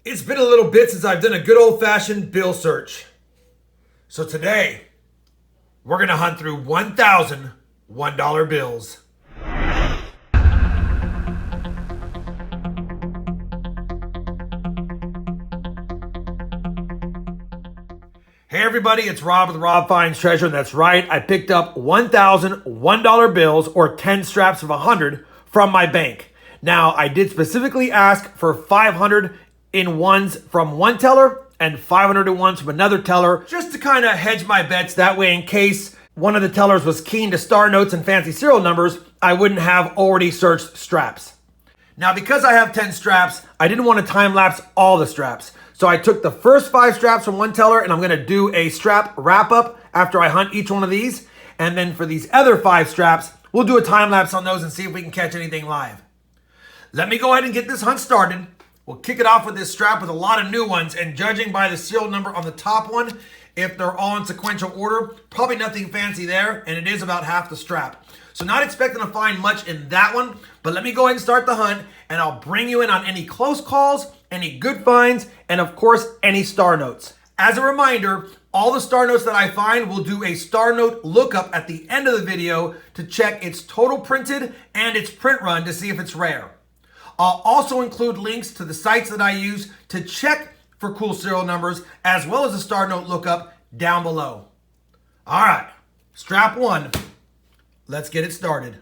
It's been a little bit since I've done a good old-fashioned bill search. So today, we're going to hunt through 1,000 $1 bills. Hey everybody, it's Rob with Rob Finds Treasure, and that's right, I picked up 1,000 $1 bills or 10 straps of 100 from my bank. Now, I did specifically ask for 500 in ones from one teller and 500 in ones from another teller, just to kind of hedge my bets. That way, in case one of the tellers was keen to star notes and fancy serial numbers, I wouldn't have already searched straps. Now, because I have 10 straps, I didn't want to time lapse all the straps. So I took the first 5 straps from one teller, and I'm going to do a strap wrap up after I hunt each one of these. And then for these other 5 straps, we'll do a time lapse on those and see if we can catch anything live. Let me go ahead and get this hunt started. We'll kick it off with this strap with a lot of new ones, and judging by the serial number on the top one, if they're all in sequential order, probably nothing fancy there, and it is about half the strap. So not expecting to find much in that one, but let me go ahead and start the hunt, and I'll bring you in on any close calls, any good finds, and of course, any star notes. As a reminder, all the star notes that I find will do a star note lookup at the end of the video to check its total printed and its print run to see if it's rare. I'll also include links to the sites that I use to check for cool serial numbers, as well as a star note lookup down below. All right, strap 1. Let's get it started.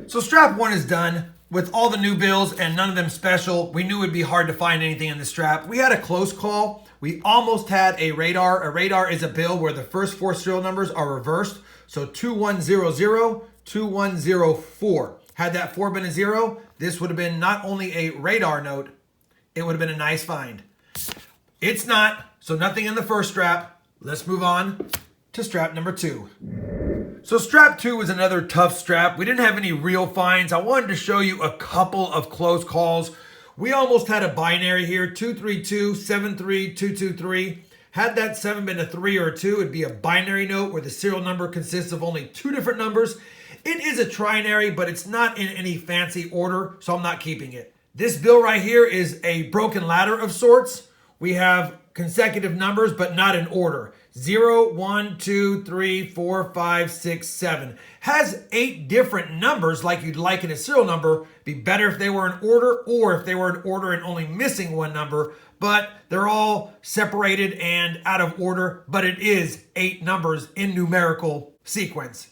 So strap 1 is done with all the new bills and none of them special. We knew it'd be hard to find anything in the strap. We had a close call. We almost had a radar. A radar is a bill where the first 4 serial numbers are reversed. So 2100, 2104. Had that 4 been a 0, this would have been not only a radar note, it would have been a nice find. It's not, so nothing in the first strap. Let's move on to strap number 2. So strap 2 was another tough strap. We didn't have any real finds. I wanted to show you a couple of close calls. We almost had a binary here, 232, 73223. Had that 7 been a 3 or a 2, it'd be a binary note where the serial number consists of only 2 different numbers. It is a trinary, but it's not in any fancy order, so I'm not keeping it. This bill right here is a broken ladder of sorts. We have consecutive numbers, but not in order. 0, 1, 2, 3, 4, 5, 6, 7. Has 8 different numbers like you'd like in a serial number. Be better if they were in order, or if they were in order and only missing 1 number, but they're all separated and out of order, but it is 8 numbers in numerical sequence.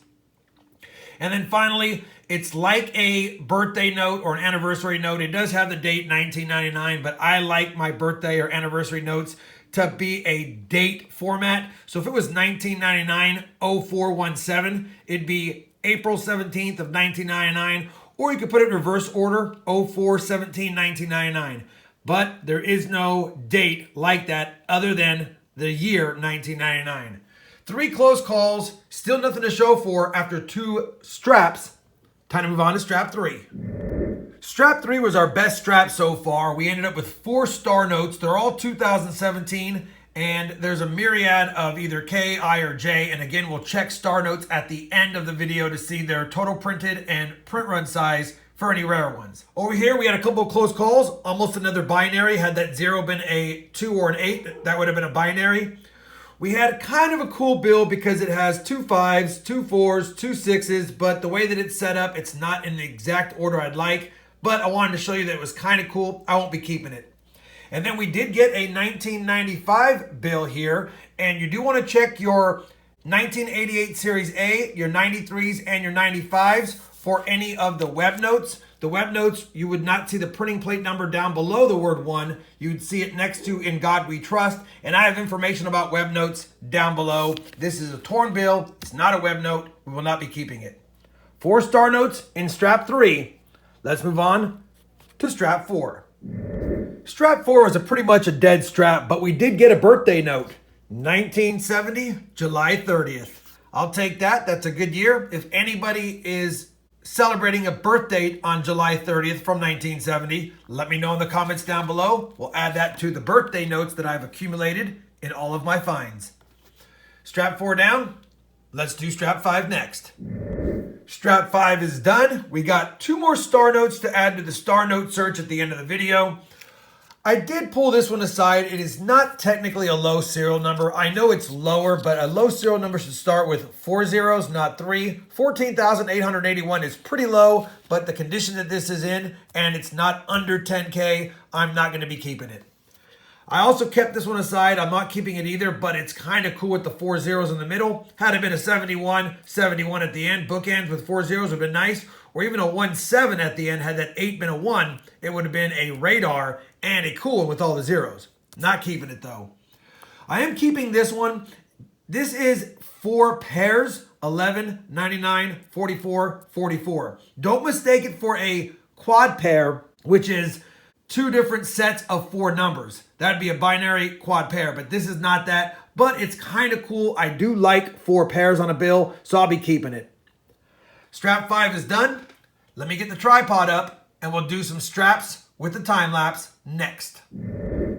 And then finally, it's like a birthday note or an anniversary note. It does have the date 1999, but I like my birthday or anniversary notes to be a date format. So if it was 1999 0417, it'd be April 17th of 1999, or you could put it in reverse order, 0417 1999. But there is no date like that other than the year 1999. 3 close calls, still nothing to show for after 2 straps. Time to move on to strap 3. Strap 3 was our best strap so far. We ended up with 4 star notes. They're all 2017, and there's a myriad of either K, I, or J. And again, we'll check star notes at the end of the video to see their total printed and print run size for any rare ones. Over here, we had a couple of close calls. Almost another binary. Had that 0 been a 2 or an 8, that would have been a binary. We had kind of a cool bill because it has 2 5s, 2 4s, 2 6s, but the way that it's set up, it's not in the exact order I'd like. But I wanted to show you that it was kind of cool. I won't be keeping it. And then we did get a 1995 bill here, and you do want to check your 1988 Series A, your 93s, and your 95s for any of the web notes. The web notes, you would not see the printing plate number down below the word 1. You'd see it next to In God We Trust. And I have information about web notes down below. This is a torn bill. It's not a web note. We will not be keeping it. 4 star notes in strap 3. Let's move on to strap 4. Strap 4 was pretty much a dead strap, but we did get a birthday note. 1970, July 30th. I'll take that. That's a good year. If anybody is celebrating a birthday on July 30th from 1970, let me know in the comments down below. We'll add that to the birthday notes that I've accumulated in all of my finds. Strap 4 down. Let's do strap 5 next. Strap 5 is done. We got 2 more star notes to add to the star note search at the end of the video. I did pull this one aside. It is not technically a low serial number. I know it's lower, but a low serial number should start with 4 zeros, not 3. 14,881 is pretty low, but the condition that this is in, and it's not under 10K, I'm not going to be keeping it. I also kept this one aside. I'm not keeping it either, but it's kind of cool with the 4 zeros in the middle. Had it been a 71, 71 at the end, bookends with 4 zeros would have been nice. Or even a 1-7 at the end, had that 8 been a 1, it would have been a radar and a cool one with all the zeros. Not keeping it though. I am keeping this one. This is 4 pairs, 11, 99, 44, 44. Don't mistake it for a quad pair, which is 2 different sets of 4 numbers. That'd be a binary quad pair, but this is not that. But it's kind of cool. I do like 4 pairs on a bill, so I'll be keeping it. Strap 5 is done. Let me get the tripod up and we'll do some straps with the time lapse next.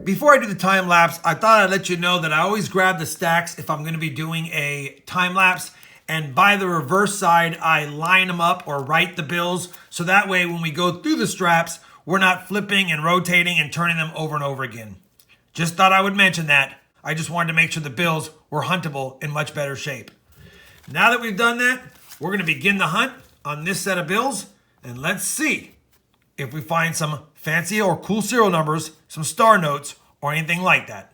Before I do the time lapse, I thought I'd let you know that I always grab the stacks if I'm going to be doing a time lapse, and by the reverse side, I line them up or write the bills, so that way when we go through the straps, we're not flipping and rotating and turning them over and over again. Just thought I would mention that. I just wanted to make sure the bills were huntable in much better shape. Now that we've done that, we're going to begin the hunt on this set of bills, and let's see if we find some fancy or cool serial numbers, some star notes, or anything like that.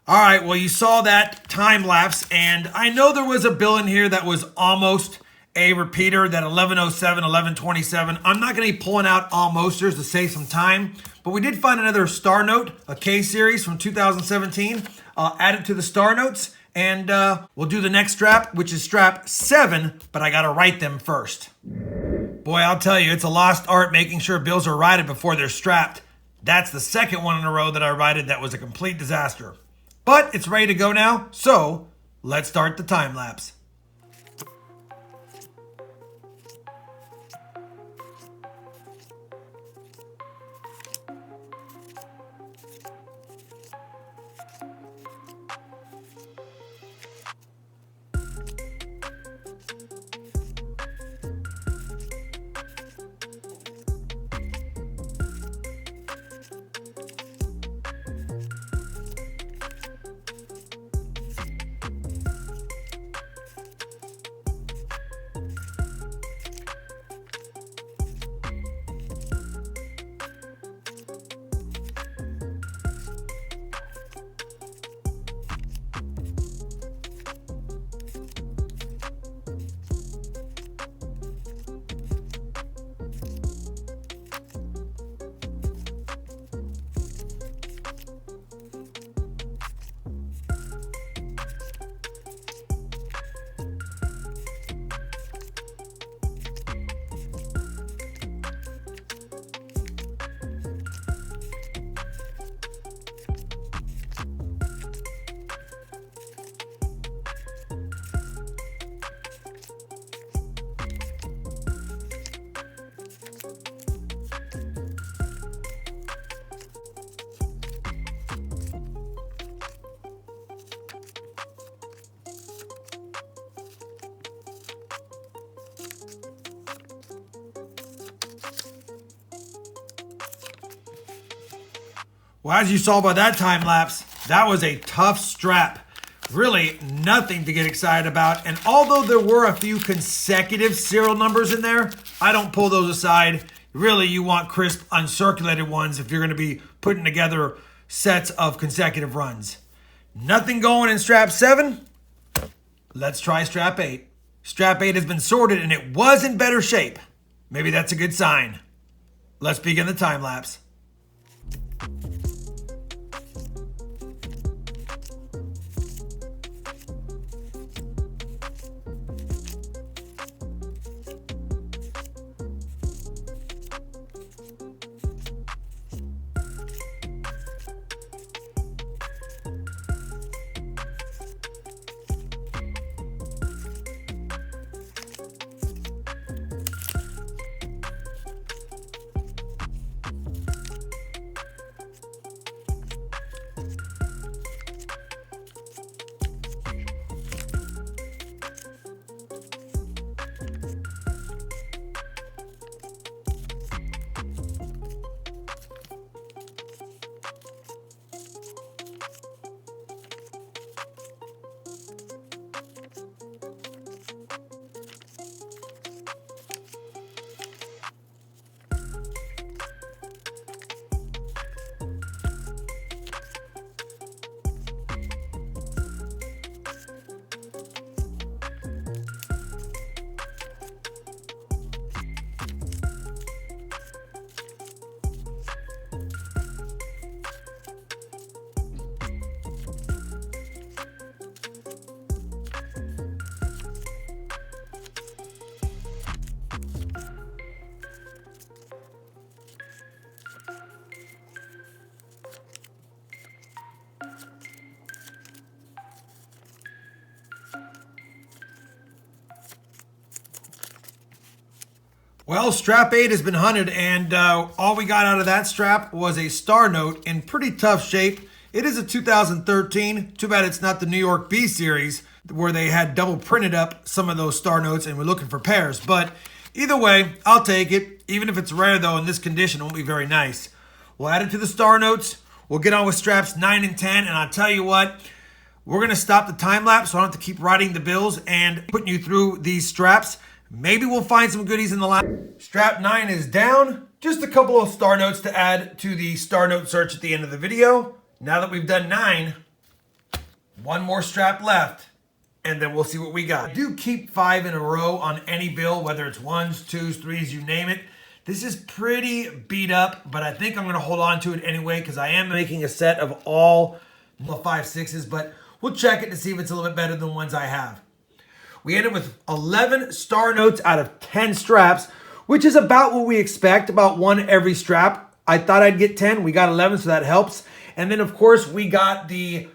All right, well, you saw that time lapse, and I know there was a bill in here that was almost a repeater, that 1107, 1127. I'm not going to be pulling out almosters to save some time, but we did find another star note, a K series from 2017. I'll add it to the star notes, and we'll do the next strap, which is strap 7, but I got to write them first. Boy, I'll tell you, it's a lost art making sure bills are righted before they're strapped. That's the second one in a row that I righted that was a complete disaster. But it's ready to go now, so let's start the time lapse. Well, as you saw by that time lapse, that was a tough strap. Really nothing to get excited about. And although there were a few consecutive serial numbers in there, I don't pull those aside. Really, you want crisp, uncirculated ones if you're going to be putting together sets of consecutive runs. Nothing going in strap 7. Let's try strap 8. Strap 8 has been sorted and it was in better shape. Maybe that's a good sign. Let's begin the time lapse. Well, strap 8 has been hunted, and all we got out of that strap was a star note in pretty tough shape. It is a 2013. Too bad it's not the New York B series where they had double printed up some of those star notes and we're looking for pairs. But either way, I'll take it. Even if it's rare, though, in this condition, it won't be very nice. We'll add it to the star notes. We'll get on with straps 9 and 10, and I'll tell you what, we're going to stop the time lapse so I don't have to keep writing the bills and putting you through these straps. Maybe we'll find some goodies in the line. Strap 9 is down. Just a couple of star notes to add to the star note search at the end of the video. Now that we've done 9, one more strap left, and then we'll see what we got. I do keep 5 in a row on any bill, whether it's 1s, 2s, 3s, you name it. This is pretty beat up, but I think I'm going to hold on to it anyway because I am making a set of all 5/6s, but we'll check it to see if it's a little bit better than the ones I have. We ended with 11 star notes out of 10 straps, which is about what we expect, about 1 every strap. I thought I'd get 10. We got 11, so that helps. And then, of course, we got the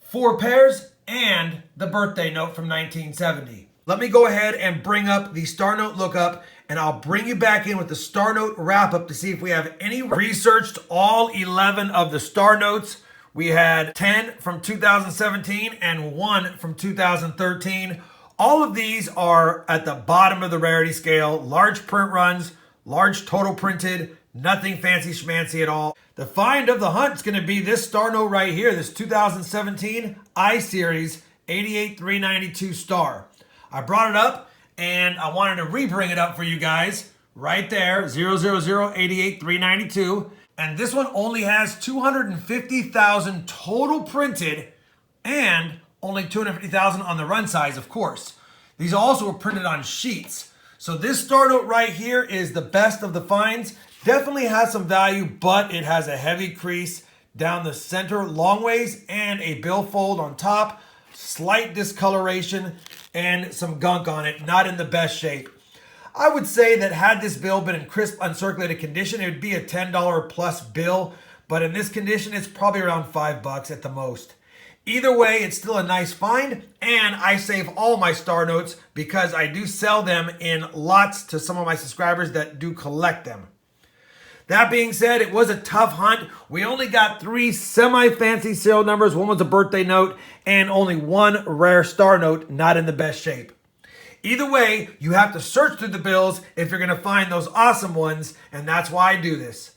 4 pairs and the birthday note from 1970. Let me go ahead and bring up the star note lookup, and I'll bring you back in with the star note wrap up to see if we have any. Researched all 11 of the star notes. We had 10 from 2017 and 1 from 2013. All of these are at the bottom of the rarity scale. Large print runs, large total printed, nothing fancy schmancy at all. The find of the hunt is going to be this star note right here, this 2017 I-Series 88392 star. I brought it up and I wanted to re-bring it up for you guys right there, 000-88392. And this one only has 250,000 total printed and only 250,000 on the run size, of course. These also were printed on sheets. So this star note right here is the best of the finds. Definitely has some value, but it has a heavy crease down the center long ways and a billfold on top, slight discoloration, and some gunk on it. Not in the best shape. I would say that had this bill been in crisp, uncirculated condition, it would be a $10 plus bill. But in this condition, it's probably around $5 at the most. Either way, it's still a nice find, and I save all my star notes because I do sell them in lots to some of my subscribers that do collect them. That being said, it was a tough hunt. We only got 3 semi-fancy serial numbers. One was a birthday note, and only 1 rare star note, not in the best shape. Either way, you have to search through the bills if you're going to find those awesome ones, and that's why I do this.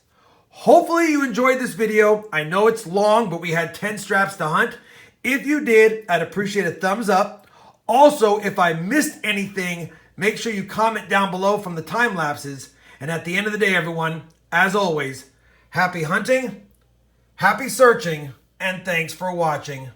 Hopefully you enjoyed this video. I know it's long, but we had 10 straps to hunt. If you did, I'd appreciate a thumbs up. Also, if I missed anything, make sure you comment down below from the time lapses. And at the end of the day, everyone, as always, happy hunting, happy searching, and thanks for watching.